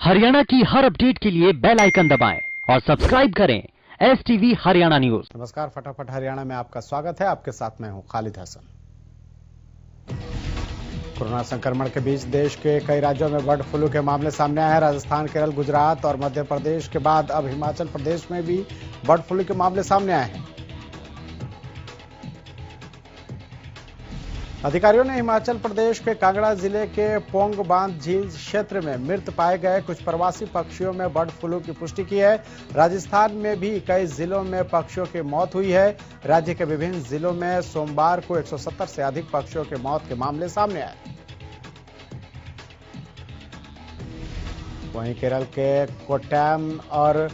हरियाणा की हर अपडेट के लिए बेल आइकन दबाएं और सब्सक्राइब करें STV हरियाणा न्यूज। नमस्कार, फटाफट हरियाणा में आपका स्वागत है। आपके साथ मैं हूं खालिद हसन। कोरोना संक्रमण के बीच देश के कई राज्यों में बर्ड फ्लू के मामले सामने आए हैं। राजस्थान, केरल, गुजरात और मध्य प्रदेश के बाद अब हिमाचल प्रदेश में भी बर्ड फ्लू के मामले सामने आए हैं। अधिकारियों ने हिमाचल प्रदेश के कांगड़ा जिले के पोंग बांध झील क्षेत्र में मृत पाए गए कुछ प्रवासी पक्षियों में बर्ड फ्लू की पुष्टि की है। राजस्थान में भी कई जिलों में पक्षियों की मौत हुई है। राज्य के विभिन्न जिलों में सोमवार को 170 से अधिक पक्षियों की मौत के मामले सामने आए। वहीं केरल के कोट्टयम और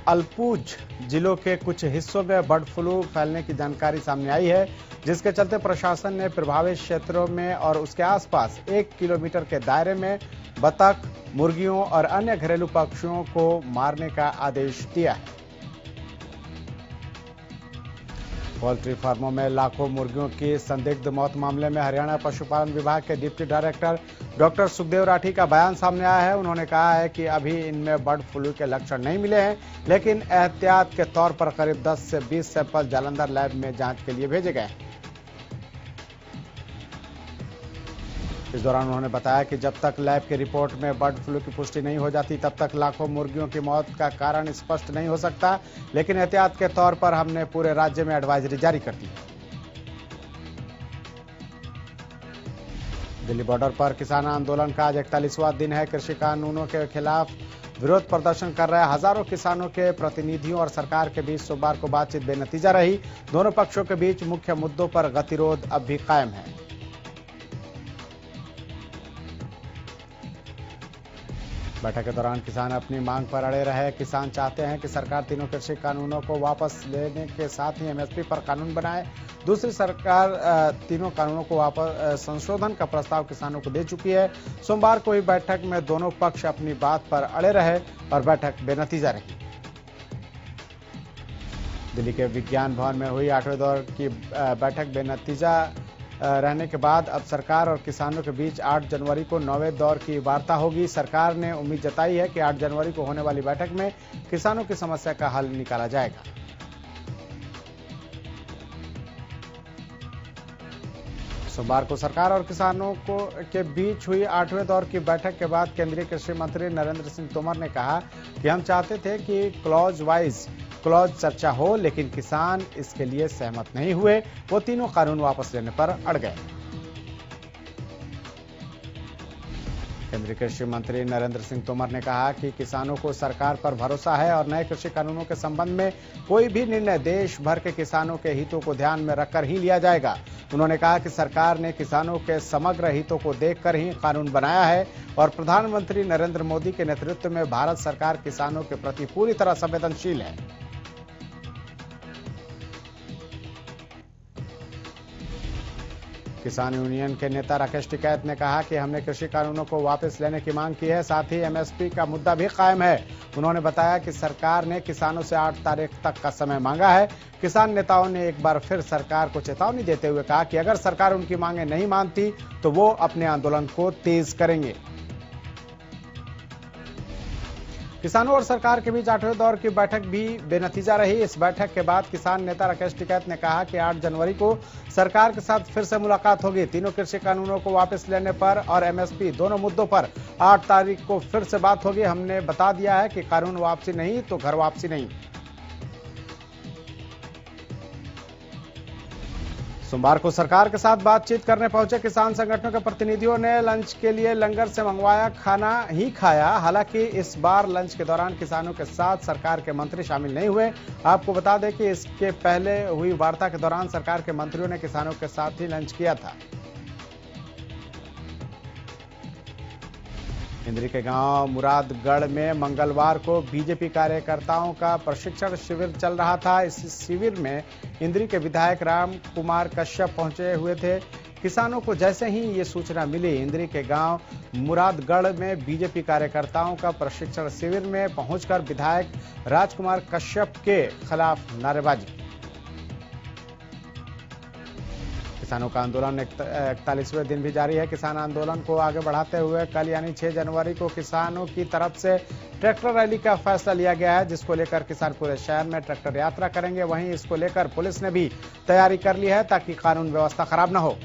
अलपुज जिलों के कुछ हिस्सों में बर्ड फ्लू फैलने की जानकारी सामने आई है, जिसके चलते प्रशासन ने प्रभावित क्षेत्रों में और उसके आसपास 1 किलोमीटर के दायरे में बतख, मुर्गियों और अन्य घरेलू पक्षियों को मारने का आदेश दिया है। पोल्ट्री फार्मों में लाखों मुर्गियों की संदिग्ध मौत मामले में हरियाणा पशुपालन विभाग के deputy director doctor Sukhdev Rathi का बयान सामने आया है। उन्होंने कहा है कि अभी इनमें बर्ड फ्लू के लक्षण नहीं मिले हैं, लेकिन एहतियात के तौर पर करीब 10 से 20 सैंपल जालंधर लैब में जांच के लिए भेजे गए हैं। इस दौरान उन्होंने बताया कि जब तक लैब की रिपोर्ट में बर्ड फ्लू की पुष्टि नहीं हो जाती, तब तक लाखों मुर्गियों की मौत का कारण स्पष्ट नहीं हो सकता, लेकिन एहतियात के तौर पर हमने पूरे राज्य में एडवाइजरी जारी कर दी है। दिल्ली बॉर्डर पर किसान आंदोलन का आज 41वां दिन है। कृषि कानूनों के खिलाफ विरोध प्रदर्शन कर रहे हजारों किसानों के प्रतिनिधियों और सरकार के बीच सोमवार को बातचीत बेनतीजा रही। दोनों पक्षों के बीच मुख्य मुद्दों पर गतिरोध अब भी कायम है। बैठक के दौरान किसान अपनी मांग पर अड़े रहे। किसान चाहते हैं कि सरकार तीनों कृषि कानूनों को वापस लेने के साथ ही MSP पर कानून बनाए। दूसरी सरकार तीनों कानूनों को वापस संशोधन का प्रस्ताव किसानों को दे चुकी है। सोमवार को हुई बैठक में दोनों पक्ष अपनी बात पर अड़े रहे और बैठक बेनतीजा रही। दिल्ली के विज्ञान भवन में हुई 8वें दौर की बैठक बेनतीजा रहने के बाद अब सरकार और किसानों के बीच 8 जनवरी को 9वें दौर की वार्ता होगी। सरकार ने उम्मीद जताई है कि 8 जनवरी को होने वाली बैठक में किसानों की समस्या का हल निकाला जाएगा। सोमवार को सरकार और किसानों के बीच हुई 8वें दौर की बैठक के बाद केंद्रीय कृषि मंत्री नरेंद्र सिंह तोमर ने कहा कि हम चाहते थे कि क्लॉज वाइज क्लॉज चर्चा हो, लेकिन किसान इसके लिए सहमत नहीं हुए। वो तीनों कानून वापस लेने पर अड़ गए। केंद्रीय कृषि मंत्री नरेंद्र सिंह तोमर ने कहा कि किसानों को सरकार पर भरोसा है और नए कृषि कानूनों के संबंध में कोई भी निर्णय देश भर के किसानों के हितों को ध्यान में रखकर ही लिया जाएगा। उन्होंने कहा कि सरकार ने किसानों के समग्र हितों को देखकर ही कानून बनाया है और प्रधानमंत्री नरेंद्र मोदी के नेतृत्व में भारत सरकार किसानों के प्रति पूरी तरह संवेदनशील है। किसान यूनियन के नेता राकेश टिकैत ने कहा कि हमने कृषि कानूनों को वापस लेने की मांग की है, साथ ही MSP का मुद्दा भी कायम है। उन्होंने बताया कि सरकार ने किसानों से 8 तारीख तक का समय मांगा है। किसान नेताओं ने एक बार फिर सरकार को चेतावनी देते हुए कहा कि अगर सरकार उनकी मांगें नहीं मानती तो वो अपने आंदोलन को तेज करेंगे। किसानों और सरकार के बीच 8वें दौर की बैठक भी बेनतीजा रही। इस बैठक के बाद किसान नेता राकेश टिकैत ने कहा कि 8 जनवरी को सरकार के साथ फिर से मुलाकात होगी। तीनों कृषि कानूनों को वापस लेने पर और MSP दोनों मुद्दों पर 8 तारीख को फिर से बात होगी। हमने बता दिया है कि कानून वापसी नहीं तो घर वापसी नहीं। सोमवार को सरकार के साथ बातचीत करने पहुंचे किसान संगठनों के प्रतिनिधियों ने लंच के लिए लंगर से मंगवाया खाना ही खाया। हालांकि इस बार लंच के दौरान किसानों के साथ सरकार के मंत्री शामिल नहीं हुए। आपको बता दें कि इसके पहले हुई वार्ता के दौरान सरकार के मंत्रियों ने किसानों के साथ ही लंच किया था। इंद्री के गांव मुरादगढ़ में मंगलवार को बीजेपी कार्यकर्ताओं का प्रशिक्षण शिविर चल रहा था। इस शिविर में इंद्री के विधायक राम कुमार कश्यप पहुंचे हुए थे। किसानों को जैसे ही ये सूचना मिली, इंद्री के गांव मुरादगढ़ में बीजेपी कार्यकर्ताओं का प्रशिक्षण शिविर में पहुंचकर विधायक राजकुमार कश्यप के खिलाफ नारेबाजी। किसानों का आंदोलन 41वें दिन भी जारी है। किसान आंदोलन को आगे बढ़ाते हुए कल यानी 6 जनवरी को किसानों की तरफ से ट्रैक्टर रैली का फैसला लिया गया है, जिसको लेकर किसान पूरे शहर में ट्रैक्टर यात्रा करेंगे। वहीं इसको लेकर पुलिस ने भी तैयारी कर ली है ताकि कानून व्यवस्था खराब न हो।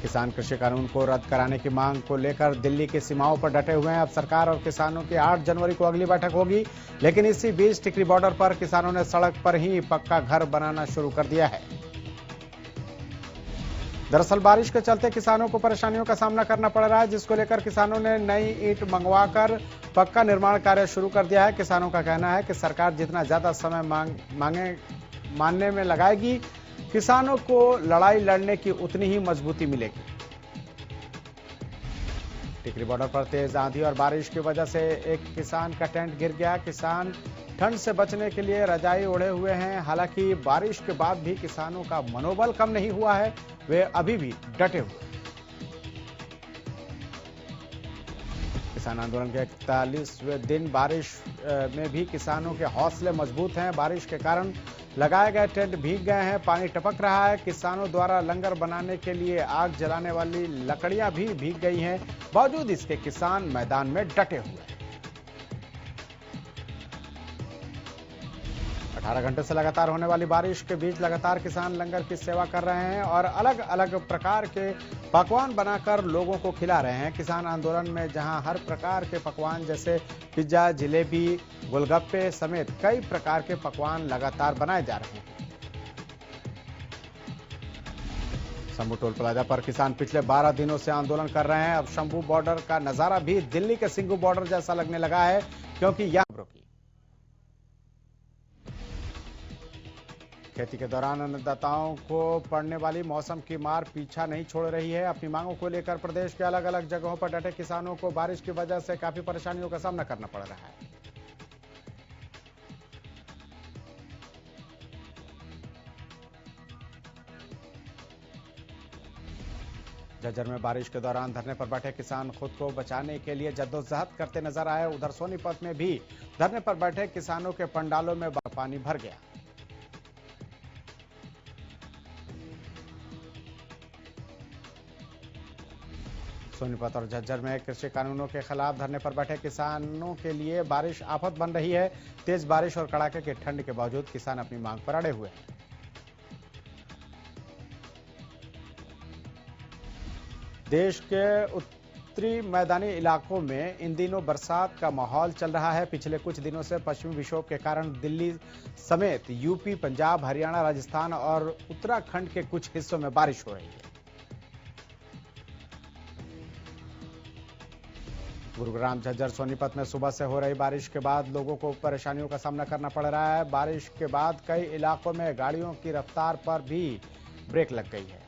किसान कृषि कानून को रद्द कराने की मांग को लेकर दिल्ली की सीमाओं पर डटे हुए हैं। अब सरकार और किसानों की 8 जनवरी को अगली बैठक होगी, लेकिन इसी बीच टिकरी बॉर्डर पर किसानों ने सड़क पर ही पक्का घर बनाना शुरू कर दिया है। दरअसल बारिश के चलते किसानों को परेशानियों का सामना करना पड़ रहा है, जिसको लेकर किसानों ने नई ईंट मंगवाकर पक्का निर्माण कार्य शुरू कर दिया है। किसानों का कहना है कि सरकार जितना ज्यादा समय मानने में लगाएगी, किसानों को लड़ाई लड़ने की उतनी ही मजबूती मिलेगी। टिकरी बॉर्डर पर तेज आंधी और बारिश की वजह से एक किसान का टेंट गिर गया। किसान ठंड से बचने के लिए रजाई ओढ़े हुए हैं। हालांकि बारिश के बाद भी किसानों का मनोबल कम नहीं हुआ है, वे अभी भी डटे हुए हैं। किसान आंदोलन के 41वें दिन बारिश में भी किसानों के हौसले मजबूत हैं। बारिश के कारण लगाए गए टेंट भीग गए हैं, पानी टपक रहा है। किसानों द्वारा लंगर बनाने के लिए आग जलाने वाली लकड़ियां भी भीग गई हैं। बावजूद इसके किसान मैदान में डटे हुए हैं। 18 घंटे से लगातार होने वाली बारिश के बीच लगातार किसान लंगर की सेवा कर रहे हैं और अलग अलग प्रकार के पकवान बनाकर लोगों को खिला रहे हैं। किसान आंदोलन में जहां हर प्रकार के पकवान जैसे पिज्जा, जलेबी, गोलगप्पे समेत कई प्रकार के पकवान लगातार बनाए जा रहे हैं। शंभू टोल प्लाजा पर किसान पिछले 12 दिनों से आंदोलन कर रहे हैं। अब शंभू बॉर्डर का नजारा भी दिल्ली के सिंघू बॉर्डर जैसा लगने लगा है, क्योंकि यहाँ खेती के दौरान अन्नदाताओं को पड़ने वाली मौसम की मार पीछा नहीं छोड़ रही है। अपनी मांगों को लेकर प्रदेश के अलग अलग जगहों पर डटे किसानों को बारिश की वजह से काफी परेशानियों का सामना करना पड़ रहा है। झज्जर में बारिश के दौरान धरने पर बैठे किसान खुद को बचाने के लिए जद्दोजहद करते नजर आए। उधर सोनीपत में भी धरने पर बैठे किसानों के पंडालों में पानी भर गया। सोनीपत और झज्जर में कृषि कानूनों के खिलाफ धरने पर बैठे किसानों के लिए बारिश आफत बन रही है। तेज बारिश और कड़ाके की ठंड के बावजूद किसान अपनी मांग पर अड़े हुए हैं। देश के उत्तरी मैदानी इलाकों में इन दिनों बरसात का माहौल चल रहा है। पिछले कुछ दिनों से पश्चिमी विक्षोभ के कारण दिल्ली समेत यूपी, पंजाब, हरियाणा, राजस्थान और उत्तराखंड के कुछ हिस्सों में बारिश हो रही है। गुरुग्राम, झज्जर, सोनीपत में सुबह से हो रही बारिश के बाद लोगों को परेशानियों का सामना करना पड़ रहा है। बारिश के बाद कई इलाकों में गाड़ियों की रफ्तार पर भी ब्रेक लग गई है।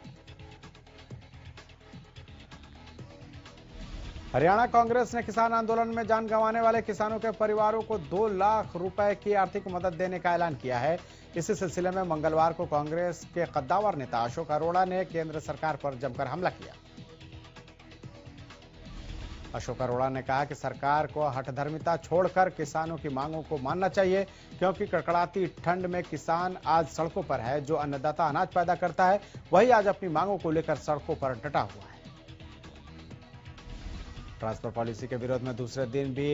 हरियाणा कांग्रेस ने किसान आंदोलन में जान गंवाने वाले किसानों के परिवारों को 2 लाख रुपए की आर्थिक मदद देने का ऐलान किया है। इसी सिलसिले में मंगलवार को कांग्रेस के कद्दावर नेता अशोक अरोड़ा ने केंद्र सरकार पर जमकर हमला किया। अशोक अरोड़ा ने कहा कि सरकार को हठधर्मिता छोड़कर किसानों की मांगों को मानना चाहिए, क्योंकि कड़कड़ाती ठंड में किसान आज सड़कों पर है। जो अन्नदाता अनाज पैदा करता है, वही आज अपनी मांगों को लेकर सड़कों पर डटा हुआ है। ट्रांसफर पॉलिसी के विरोध में दूसरे दिन भी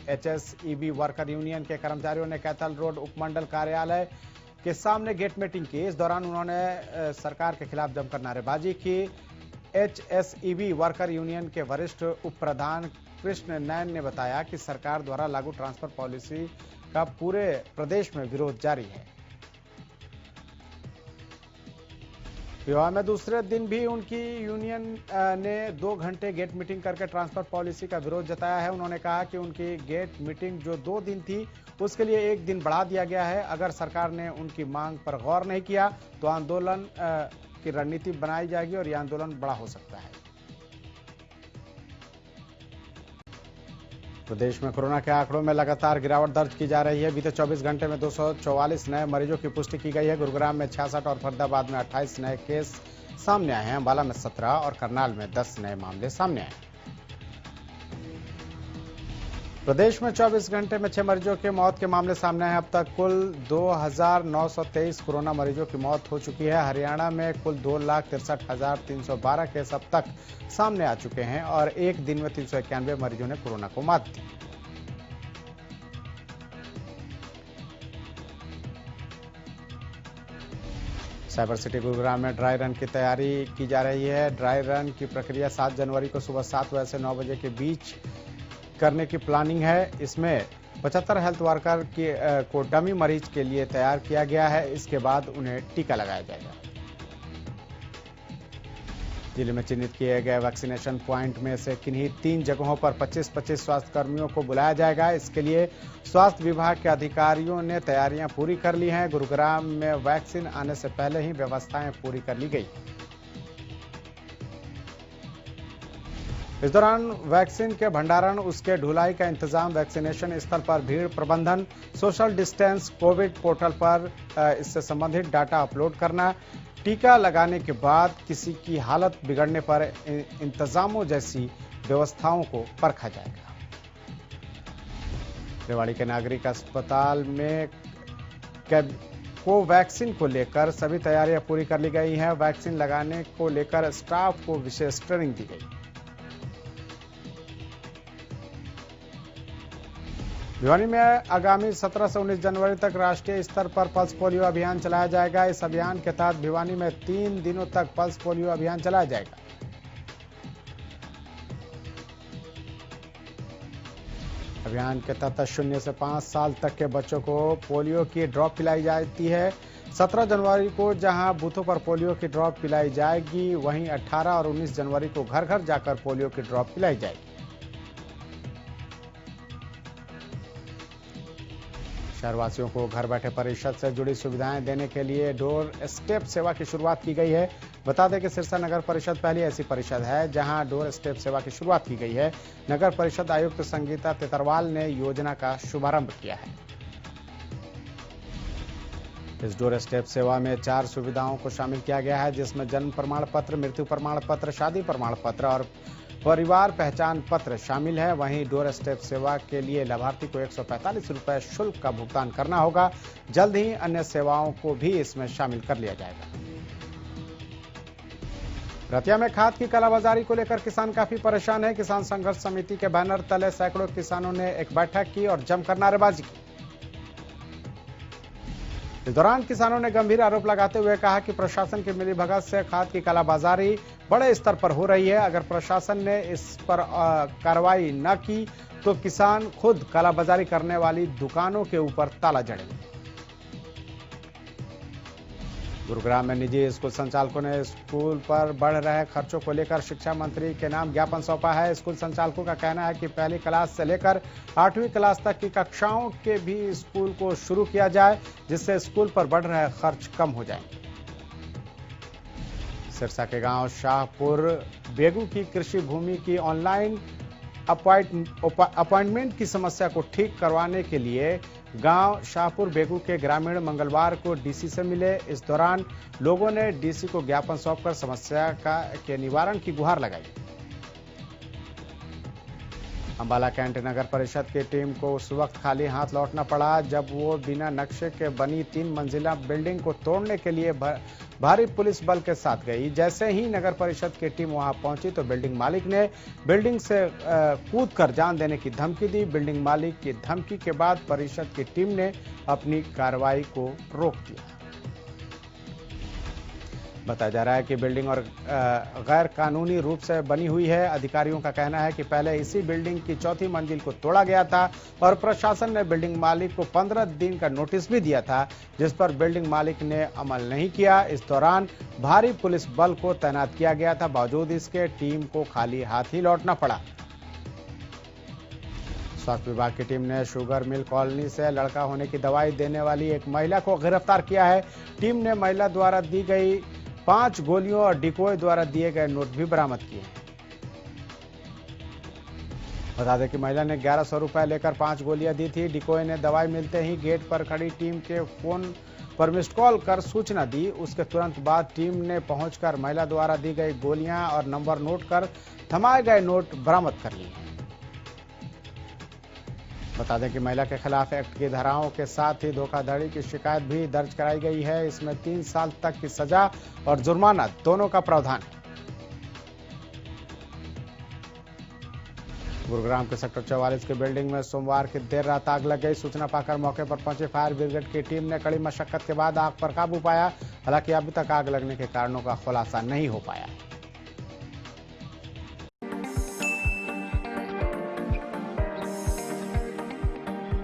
एचएसईबी वर्कर यूनियन के कर्मचारियों ने कैथल रोड उपमंडल कार्यालय के सामने गेट मीटिंग की। इस दौरान उन्होंने सरकार के खिलाफ जमकर नारेबाजी की। एचएसईबी वर्कर यूनियन के वरिष्ठ उप प्रधान कृष्ण नैन ने बताया कि सरकार द्वारा लागू ट्रांसफर पॉलिसी का पूरे प्रदेश में विरोध जारी है। विवाह में दूसरे दिन भी उनकी यूनियन ने 2 घंटे गेट मीटिंग करके ट्रांसफर पॉलिसी का विरोध जताया है। उन्होंने कहा कि उनकी गेट मीटिंग जो 2 दिन थी, उसके लिए 1 दिन बढ़ा दिया गया है। अगर सरकार ने उनकी मांग पर गौर नहीं किया तो आंदोलन की रणनीति बनाई जाएगी और यह आंदोलन बड़ा हो सकता है। प्रदेश में कोरोना के आंकड़ों में लगातार गिरावट दर्ज की जा रही है। बीते 24 घंटे में 244 नए मरीजों की पुष्टि की गई है। गुरुग्राम में 66 और फरीदाबाद में 28 नए केस सामने आए हैं। अंबाला में 17 और करनाल में 10 नए मामले सामने आए हैं। प्रदेश में 24 घंटे में 6 मरीजों की मौत के मामले सामने आए। अब तक कुल 2,923 कोरोना मरीजों की मौत हो चुकी है। हरियाणा में कुल 2,63,312 केस अब तक सामने आ चुके हैं और एक दिन में 391 मरीजों ने कोरोना को मात दी। साइबर सिटी गुरुग्राम में ड्राई रन की तैयारी की जा रही है। ड्राई रन की प्रक्रिया 7 जनवरी को सुबह 7 बजे से 9 बजे के बीच करने की प्लानिंग है। इसमें 75 हेल्थ वर्कर को डमी मरीज के लिए तैयार किया गया है। इसके बाद उन्हें टीका लगाया जाएगा। जिले में चिन्हित किए गए वैक्सीनेशन पॉइंट में से किन्हीं 3 जगहों पर 25-25 स्वास्थ्य कर्मियों को बुलाया जाएगा। इसके लिए स्वास्थ्य विभाग के अधिकारियों ने तैयारियां पूरी कर ली हैं। गुरुग्राम में वैक्सीन आने से पहले ही व्यवस्थाएं पूरी कर ली गई। इस दौरान वैक्सीन के भंडारण, उसके ढुलाई का इंतजाम, वैक्सीनेशन स्थल पर भीड़ प्रबंधन, सोशल डिस्टेंस, कोविड पोर्टल पर इससे संबंधित डाटा अपलोड करना, टीका लगाने के बाद किसी की हालत बिगड़ने पर इंतजामों जैसी व्यवस्थाओं को परखा जाएगा। रेवाड़ी के नागरिक अस्पताल में कोवैक्सीन को लेकर सभी तैयारियां पूरी कर ली गई हैं। वैक्सीन लगाने को लेकर स्टाफ को विशेष ट्रेनिंग दी गई। भिवानी में आगामी 17 से 19 जनवरी तक राष्ट्रीय स्तर पर पल्स पोलियो अभियान चलाया जाएगा। इस अभियान के तहत भिवानी में 3 दिनों तक पल्स पोलियो अभियान चलाया जाएगा। अभियान के तहत 0 से 5 साल तक के बच्चों को पोलियो की ड्रॉप पिलाई जाती है। 17 जनवरी को जहां बूथों पर पोलियो की ड्रॉप पिलाई जाएगी, वहीं 18 और 19 जनवरी को घर घर जाकर पोलियो की ड्रॉप पिलाई जाएगी। शहरवासियों को घर बैठे परिषद से जुड़ी सुविधाएं देने के लिए डोर स्टेप सेवा की शुरुआत की गई है। बता दें कि सिरसा नगर परिषद पहली ऐसी परिषद है जहां डोर स्टेप सेवा की शुरुआत की गई है। नगर परिषद आयुक्त संगीता तेतरवाल ने योजना का शुभारंभ किया है। इस डोर स्टेप सेवा में 4 सुविधाओं को शामिल किया गया है, जिसमें जन्म प्रमाण पत्र, मृत्यु प्रमाण पत्र, शादी प्रमाण पत्र और परिवार पहचान पत्र शामिल है। वहीं डोर स्टेप सेवा के लिए लाभार्थी को 145 रुपए शुल्क का भुगतान करना होगा। जल्द ही अन्य सेवाओं को भी इसमें शामिल कर लिया जाएगा। रतिया में खाद की कालाबाजारी को लेकर किसान काफी परेशान है। किसान संघर्ष समिति के बैनर तले सैकड़ों किसानों ने एक बैठक की और जमकर नारेबाजी की। इस दौरान किसानों ने गंभीर आरोप लगाते हुए कहा कि प्रशासन की मिलीभगत से खाद की कालाबाजारी बड़े स्तर पर हो रही है। अगर प्रशासन ने इस पर कार्रवाई न की तो किसान खुद कालाबाजारी करने वाली दुकानों के ऊपर ताला जड़ेंगे। गुरुग्राम में निजी स्कूल संचालकों ने स्कूल पर बढ़ रहे खर्चों को लेकर शिक्षा मंत्री के नाम ज्ञापन सौंपा है। स्कूल संचालकों का कहना है कि पहली क्लास से लेकर 8वीं क्लास तक की कक्षाओं के भी स्कूल को शुरू किया जाए, जिससे स्कूल पर बढ़ रहे खर्च कम हो जाएंगे। सिरसा के गांव शाहपुर बेगू की कृषि भूमि की ऑनलाइन अपॉइंटमेंट की समस्या को ठीक करवाने के लिए गांव शाहपुर बेगू के ग्रामीण मंगलवार को डीसी से मिले। इस दौरान लोगों ने डीसी को ज्ञापन सौंपकर समस्या के निवारण की गुहार लगाई। अंबाला कैंट नगर परिषद की टीम को उस वक्त खाली हाथ लौटना पड़ा जब वो बिना नक्शे के बनी 3 मंजिला बिल्डिंग को तोड़ने के लिए भारी पुलिस बल के साथ गई। जैसे ही नगर परिषद की टीम वहां पहुंची तो बिल्डिंग मालिक ने बिल्डिंग से कूदकर जान देने की धमकी दी। बिल्डिंग मालिक की धमकी के बाद परिषद की टीम ने अपनी कार्रवाई को रोक दिया। बताया जा रहा है कि बिल्डिंग और गैर कानूनी रूप से बनी हुई है। अधिकारियों का कहना है कि पहले इसी बिल्डिंग की 4थी मंजिल को तोड़ा गया था और प्रशासन ने बिल्डिंग मालिक को 15 दिन का नोटिस भी दिया था, जिस पर बिल्डिंग मालिक ने अमल नहीं किया। इस दौरान भारी पुलिस बल को तैनात किया गया था। बावजूद इसके टीम को खाली हाथ ही लौटना पड़ा। स्वास्थ्य विभाग की टीम ने शुगर मिल कॉलोनी से लड़का होने की दवाई देने वाली एक महिला को गिरफ्तार किया है। टीम ने महिला द्वारा दी गई 5 गोलियों और डिकोय द्वारा दिए गए नोट भी बरामद किए। बता दें कि महिला ने 1100 रुपए लेकर 5 गोलियां दी थी। डिकोय ने दवाई मिलते ही गेट पर खड़ी टीम के फोन पर मिस्ड कॉल कर सूचना दी। उसके तुरंत बाद टीम ने पहुंचकर महिला द्वारा दी गई गोलियां और नंबर नोट कर थमाए गए नोट बरामद कर लिए। बता दें कि महिला के खिलाफ एक्ट की धाराओं के साथ ही धोखाधड़ी की शिकायत भी दर्ज कराई गई है। इसमें 3 साल तक की सजा और जुर्माना दोनों का प्रावधान है। गुरुग्राम के सेक्टर 44 की बिल्डिंग में सोमवार की देर रात आग लग गई। सूचना पाकर मौके पर पहुंची फायर ब्रिगेड की टीम ने कड़ी मशक्कत के बाद आग पर काबू पाया। हालांकि अभी तक आग लगने के कारणों का खुलासा नहीं हो पाया।